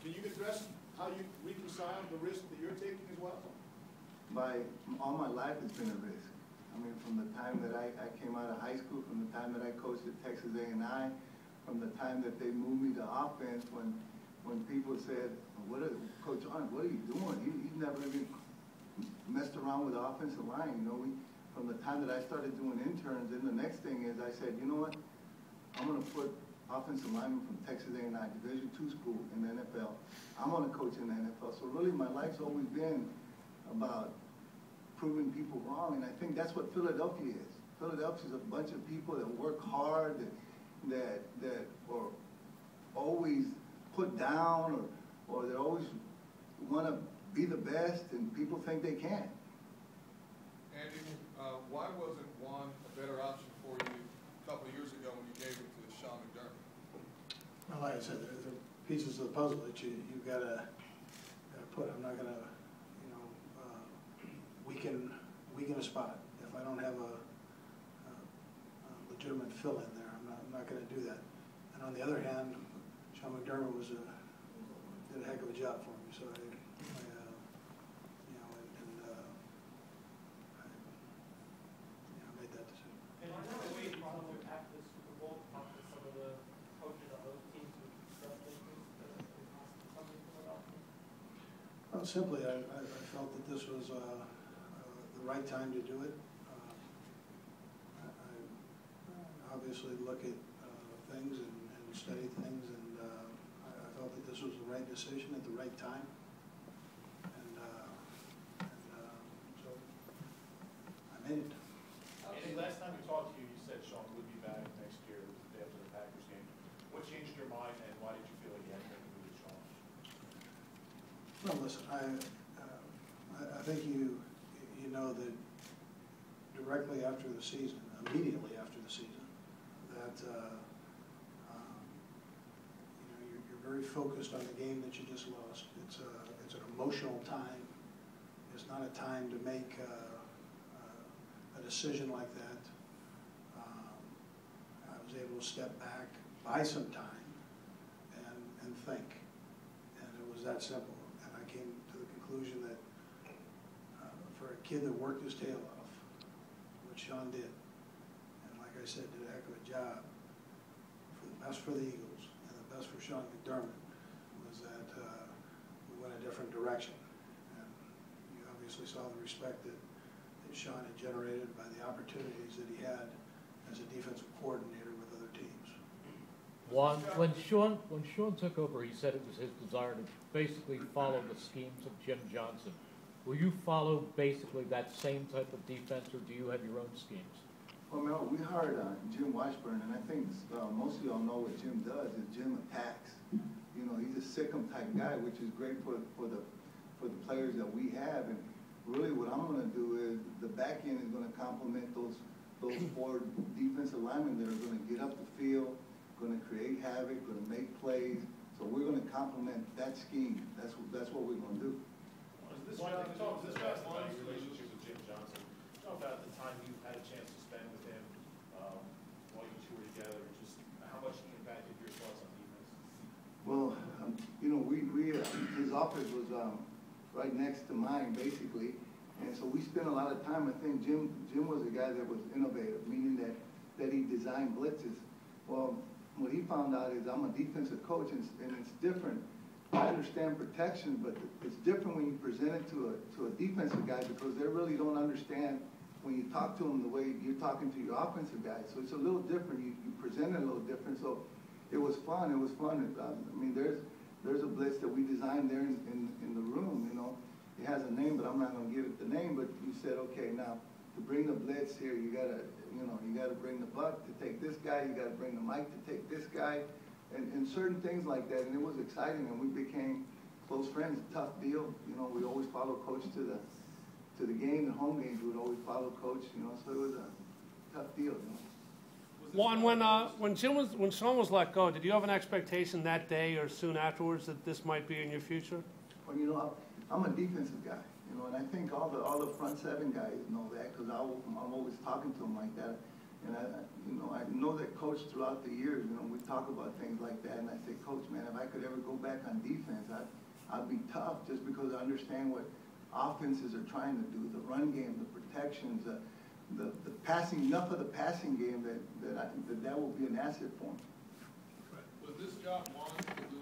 Can you address how you reconcile the risk that you're taking as well? All my life it's been a risk. I mean, from the time that I came out of high school, from the time that I coached at Texas A&I, from the time that they moved me to offense, when people said, Coach Juan, what are you doing? He's never even messed around with the offensive line. You know, from the time that I started doing interns, and the next thing is I said, you know what? I'm going to put offensive linemen from Texas A&I, Division II school in the NFL. I'm going to coach in the NFL. So really, my life's always been about proving people wrong, and I think that's what Philadelphia is. Philadelphia is a bunch of people that work hard, that are always put down, or they always want to be the best, and people think they can. Andy, why wasn't Juan a better option for you a couple of years ago when you gave it to Sean McDermott? Well, like I said, there are pieces of the puzzle that you've got to put. I'm not going to, weaken a spot. If I don't have a legitimate fill in there, I'm not going to do that. And on the other hand, Sean McDermott did a heck of a job for me. So I made that decision. And I know we probably after the Super Bowl talked to some of the coaches of those teams who expressed interest in something Philadelphia. Well, simply, I felt that this was the right time to do it. I obviously look at things and study things, and I felt that this was the right decision at the right time. So I made it. Andy, last time we talked to you, you said Sean would be back next year, the day after the Packers game. What changed your mind, and why did you feel like you had to make a move with Sean? Well, listen, I think you know that directly after the season, immediately after the season, that you're very focused on the game that you just lost. It's an emotional time. It's not a time to make a decision like that. I was able to step back, buy some time, and think, and it was that simple. And I came to the conclusion that for a kid that worked his tail off, which Sean did, and like I said, did a heck of a job, for the best for the Eagles and the best for Sean McDermott, was that we went a different direction. And you obviously saw the respect that Sean had generated by the opportunities that he had as a defensive coordinator with other teams. Juan, when Sean took over, he said it was his desire to basically follow the schemes of Jim Johnson. Will you follow basically that same type of defense, or do you have your own schemes? Well, Mel, we hired Jim Washburn, and I think most of y'all know what Jim does. Is Jim attacks. You know, he's a sick-em type guy, which is great for the players that we have. And really, what I'm going to do is the back end is going to complement those four defensive linemen that are going to get up the field, going to create havoc, going to make plays. So we're going to complement that scheme. That's what we're going to do. This past line relationship with Jim Johnson. Talk about the time you had a chance to spend with him while you two were together, and just how much he impacted your thoughts on defense. Well, his office was right next to mine, basically, and so we spent a lot of time. I think Jim was a guy that was innovative, meaning that he designed blitzes. Well, what he found out is I'm a defensive coach, and it's different. I understand protection, but it's different when you present it to a defensive guy, because they really don't understand when you talk to them the way you're talking to your offensive guy. So it's a little different. You present it a little different. So it was fun. It was fun. I mean, there's a blitz that we designed there in the room. You know, it has a name, but I'm not going to give it the name. But you said, okay, now to bring the blitz here, you gotta bring the buck to take this guy. You got to bring the mic to take this guy. And certain things like that, and it was exciting, and we became close friends. Tough deal, you know. We always follow Coach to the game, the home games. We would always follow Coach, you know. So it was a tough deal, you know. Juan, when Sean was let go, did you have an expectation that day or soon afterwards that this might be in your future? Well, you know, I'm a defensive guy, you know, and I think all the front seven guys know that, because I'm always talking to them like that. And I know that Coach throughout the years, we talk about things like that, and I say, Coach, man, if I could ever go back on defense, I'd be tough just because I understand what offenses are trying to do, the run game, the protections, the passing, enough of the passing game that will be an asset for him. Was this job, Juan, to do